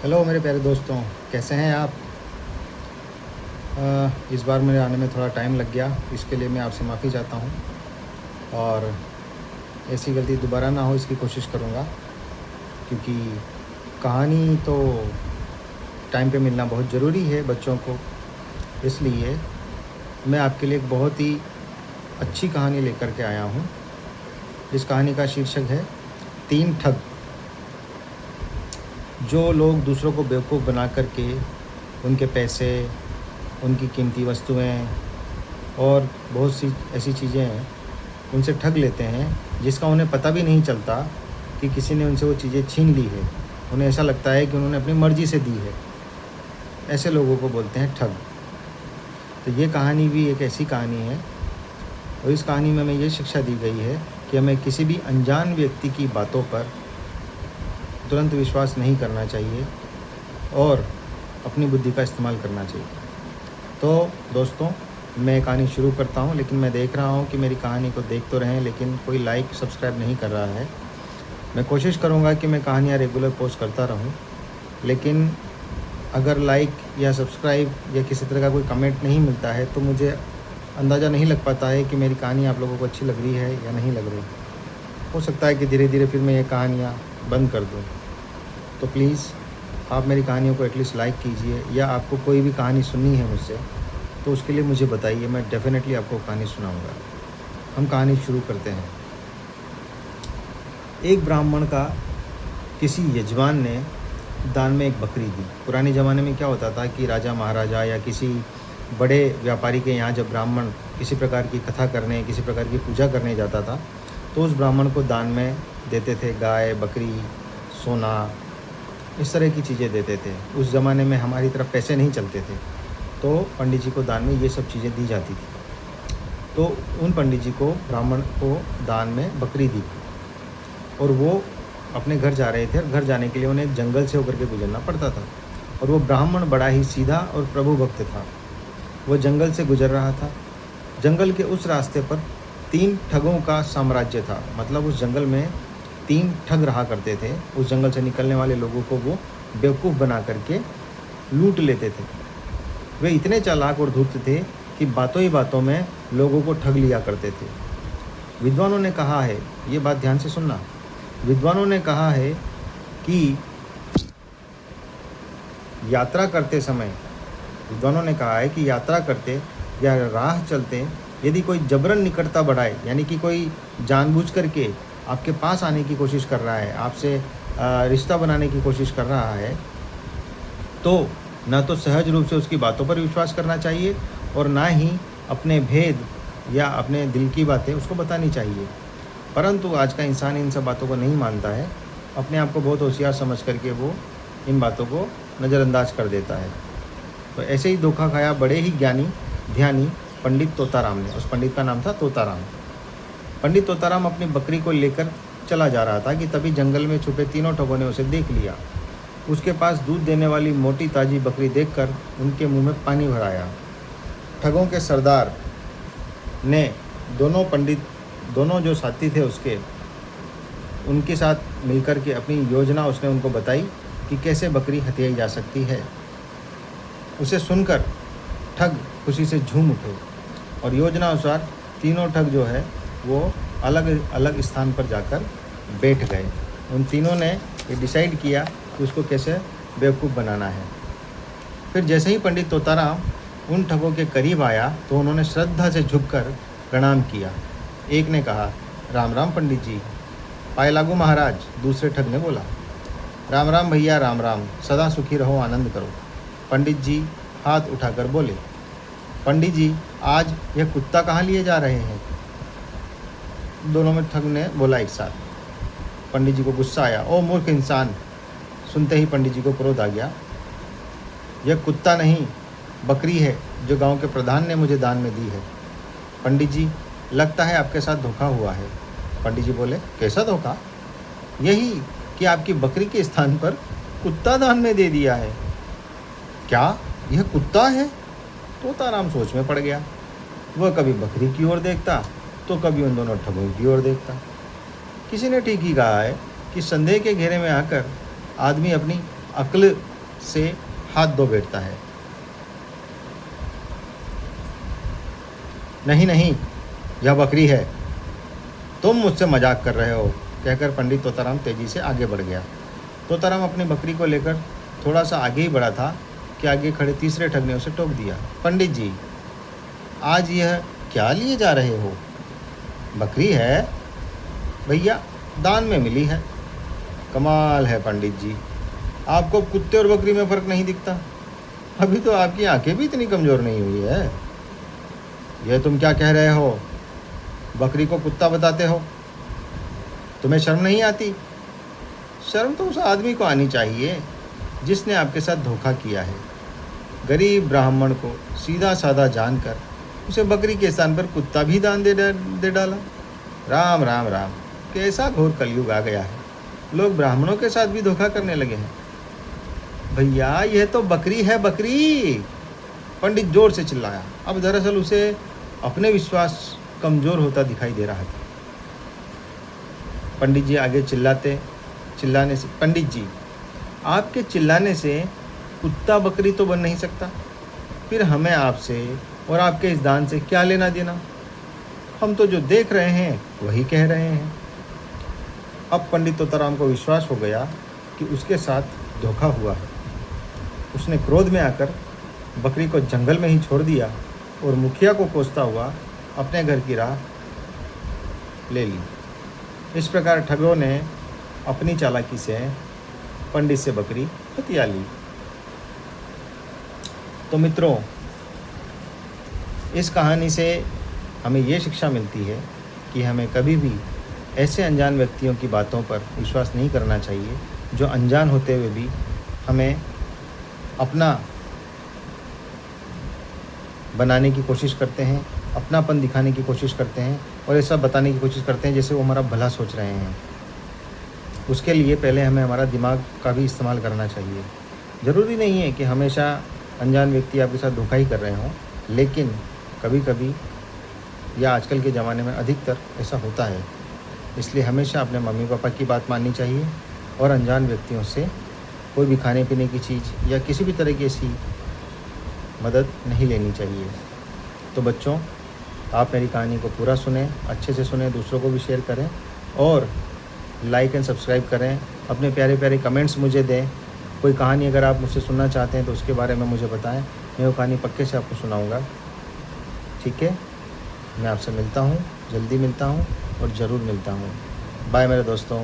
Hello मेरे प्यारे दोस्तों, कैसे हैं आप। इस बार मेरे आने में थोड़ा टाइम लग गया, इसके लिए मैं आपसे माफ़ी चाहता हूँ और ऐसी गलती दोबारा ना हो इसकी कोशिश करूँगा, क्योंकि कहानी तो टाइम पे मिलना बहुत ज़रूरी है बच्चों को। इसलिए मैं आपके लिए एक बहुत ही अच्छी कहानी लेकर के आया हूँ। इस कहानी का शीर्षक है तीन ठग। जो लोग दूसरों को बेवकूफ़ बना करके उनके पैसे, उनकी कीमती वस्तुएं और बहुत सी ऐसी चीज़ें हैं उनसे ठग लेते हैं, जिसका उन्हें पता भी नहीं चलता कि किसी ने उनसे वो चीज़ें छीन ली है। उन्हें ऐसा लगता है कि उन्होंने अपनी मर्ज़ी से दी है। ऐसे लोगों को बोलते हैं ठग। तो ये कहानी भी एक ऐसी कहानी है और इस कहानी में हमें ये शिक्षा दी गई है कि हमें किसी भी अनजान व्यक्ति की बातों पर तुरंत विश्वास नहीं करना चाहिए और अपनी बुद्धि का इस्तेमाल करना चाहिए। तो दोस्तों, मैं कहानी शुरू करता हूँ, लेकिन मैं देख रहा हूँ कि मेरी कहानी को देख तो रहे हैं लेकिन कोई लाइक सब्सक्राइब नहीं कर रहा है। मैं कोशिश करूँगा कि मैं कहानियाँ रेगुलर पोस्ट करता रहूँ, लेकिन अगर लाइक या सब्सक्राइब या किसी तरह का कोई कमेंट नहीं मिलता है तो मुझे अंदाज़ा नहीं लग पाता है कि मेरी कहानी आप लोगों को अच्छी लग रही है या नहीं लग रही। हो सकता है कि धीरे धीरे फिर मैं ये कहानियाँ बंद कर दूँ। तो प्लीज़ आप मेरी कहानियों को एटलीस्ट लाइक कीजिए, या आपको कोई भी कहानी सुननी है मुझसे तो उसके लिए मुझे बताइए, मैं डेफ़िनेटली आपको कहानी सुनाऊंगा। हम कहानी शुरू करते हैं। एक ब्राह्मण का किसी यजमान ने दान में एक बकरी दी। पुराने ज़माने में क्या होता था कि राजा महाराजा या किसी बड़े व्यापारी के यहाँ जब ब्राह्मण किसी प्रकार की कथा करने, किसी प्रकार की पूजा करने जाता था तो उस ब्राह्मण को दान में देते थे। गाय, बकरी, सोना, इस तरह की चीज़ें देते थे। उस ज़माने में हमारी तरफ पैसे नहीं चलते थे, तो पंडित जी को दान में ये सब चीज़ें दी जाती थी। तो उन पंडित जी को, ब्राह्मण को दान में बकरी दी और वो अपने घर जा रहे थे। और घर जाने के लिए उन्हें एक जंगल से होकर के गुजरना पड़ता था। और वो ब्राह्मण बड़ा ही सीधा और प्रभु भक्त था। वो जंगल से गुजर रहा था। जंगल के उस रास्ते पर तीन ठगों का साम्राज्य था। मतलब उस जंगल में तीन ठग रहा करते थे। उस जंगल से निकलने वाले लोगों को वो बेवकूफ़ बना करके लूट लेते थे। वे इतने चालाक और धूर्त थे कि बातों ही बातों में लोगों को ठग लिया करते थे। विद्वानों ने कहा है, ये बात ध्यान से सुनना, विद्वानों ने कहा है कि यात्रा करते समय, विद्वानों ने कहा है कि यात्रा करते या राह चलते यदि कोई जबरन निकटता बढ़ाए, यानी कि कोई जानबूझ करके आपके पास आने की कोशिश कर रहा है, आपसे रिश्ता बनाने की कोशिश कर रहा है, तो ना तो सहज रूप से उसकी बातों पर विश्वास करना चाहिए और ना ही अपने भेद या अपने दिल की बातें उसको बतानी चाहिए। परंतु आज का इंसान इन सब बातों को नहीं मानता है। अपने आप को बहुत होशियार समझ करके वो इन बातों को नज़रअंदाज कर देता है। तो ऐसे ही धोखा खाया बड़े ही ज्ञानी ध्यानी पंडित तोताराम ने। उस पंडित का नाम था तोताराम। पंडित तोताराम अपनी बकरी को लेकर चला जा रहा था कि तभी जंगल में छुपे तीनों ठगों ने उसे देख लिया। उसके पास दूध देने वाली मोटी ताज़ी बकरी देखकर उनके मुंह में पानी भर आया। ठगों के सरदार ने दोनों जो साथी थे उसके, उनके साथ मिलकर के अपनी योजना उसने उनको बताई कि कैसे बकरी हथियाई जा सकती है। उसे सुनकर ठग खुशी से झूम उठे और योजना अनुसार तीनों ठग जो है वो अलग अलग स्थान पर जाकर बैठ गए। उन तीनों ने ये डिसाइड किया कि उसको कैसे बेवकूफ़ बनाना है। फिर जैसे ही पंडित तोताराम उन ठगों के करीब आया तो उन्होंने श्रद्धा से झुककर प्रणाम किया। एक ने कहा, राम राम पंडित जी। पाए लागू महाराज, दूसरे ठग ने बोला। राम राम भैया, राम राम, सदा सुखी रहो, आनंद करो। पंडित जी हाथ उठाकर बोले। पंडित जी, आज यह कुत्ता कहाँ लिए जा रहे हैं? दोनों में ठग ने बोला एक साथ। पंडित जी को गुस्सा आया। ओ मूर्ख इंसान! सुनते ही पंडित जी को क्रोध आ गया। यह कुत्ता नहीं, बकरी है जो गांव के प्रधान ने मुझे दान में दी है। पंडित जी, लगता है आपके साथ धोखा हुआ है। पंडित जी बोले, कैसा धोखा? यही कि आपकी बकरी के स्थान पर कुत्ता दान में दे दिया है। क्या यह कुत्ता है? तोताराम सोच में पड़ गया। वह कभी बकरी की ओर देखता तो कभी उन दोनों ठगों की ओर देखता। किसी ने ठीक ही कहा है कि संदेह के घेरे में आकर आदमी अपनी अक्ल से हाथ धो बैठता है। नहीं नहीं, यह बकरी है, तुम मुझसे मजाक कर रहे हो, कहकर पंडित तोताराम तेजी से आगे बढ़ गया। तोताराम अपनी बकरी को लेकर थोड़ा सा आगे ही बढ़ा था कि आगे खड़े तीसरे ठग ने उसे टोक दिया। पंडित जी, आज यह क्या लिए जा रहे हो? बकरी है भैया, दान में मिली है। कमाल है पंडित जी, आपको कुत्ते और बकरी में फ़र्क नहीं दिखता। अभी तो आपकी आंखें भी इतनी कमज़ोर नहीं हुई है। यह तुम क्या कह रहे हो? बकरी को कुत्ता बताते हो? तुम्हें शर्म नहीं आती? शर्म तो उस आदमी को आनी चाहिए जिसने आपके साथ धोखा किया है। गरीब ब्राह्मण को सीधा साधा जानकर उसे बकरी के स्थान पर कुत्ता भी दान दे डाला। राम राम राम, कैसा घोर कलयुग आ गया है। लोग ब्राह्मणों के साथ भी धोखा करने लगे हैं। भैया, यह तो बकरी है, बकरी, पंडित जोर से चिल्लाया। अब दरअसल उसे अपने विश्वास कमज़ोर होता दिखाई दे रहा था। पंडित जी आगे चिल्लाने से, पंडित जी, आपके चिल्लाने से कुत्ता बकरी तो बन नहीं सकता। फिर हमें आपसे और आपके इस दान से क्या लेना देना? हम तो जो देख रहे हैं वही कह रहे हैं। अब पंडित तोताराम को विश्वास हो गया कि उसके साथ धोखा हुआ है। उसने क्रोध में आकर बकरी को जंगल में ही छोड़ दिया और मुखिया को कोसता हुआ अपने घर की राह ले ली। इस प्रकार ठगों ने अपनी चालाकी से पंडित से बकरी हथिया ली। तो मित्रों, इस कहानी से हमें ये शिक्षा मिलती है कि हमें कभी भी ऐसे अनजान व्यक्तियों की बातों पर विश्वास नहीं करना चाहिए जो अनजान होते हुए भी हमें अपना बनाने की कोशिश करते हैं, अपनापन दिखाने की कोशिश करते हैं और ऐसा बताने की कोशिश करते हैं जैसे वो हमारा भला सोच रहे हैं। उसके लिए पहले हमें हमारा दिमाग का भी इस्तेमाल करना चाहिए। ज़रूरी नहीं है कि हमेशा अनजान व्यक्ति आपके साथ धोखा ही कर रहे हों, लेकिन कभी कभी या आजकल के ज़माने में अधिकतर ऐसा होता है। इसलिए हमेशा अपने मम्मी पापा की बात माननी चाहिए और अनजान व्यक्तियों से कोई भी खाने पीने की चीज़ या किसी भी तरह की ऐसी मदद नहीं लेनी चाहिए। तो बच्चों, आप मेरी कहानी को पूरा सुने, अच्छे से सुने, दूसरों को भी शेयर करें और लाइक एंड सब्सक्राइब करें। अपने प्यारे प्यारे कमेंट्स मुझे दें। कोई कहानी अगर आप मुझसे सुनना चाहते हैं तो उसके बारे में मुझे बताएं। मैं वो कहानी पक्के से आपको सुनाऊंगा। ठीक है, मैं आपसे मिलता हूँ, जल्दी मिलता हूँ और ज़रूर मिलता हूँ। बाय मेरे दोस्तों।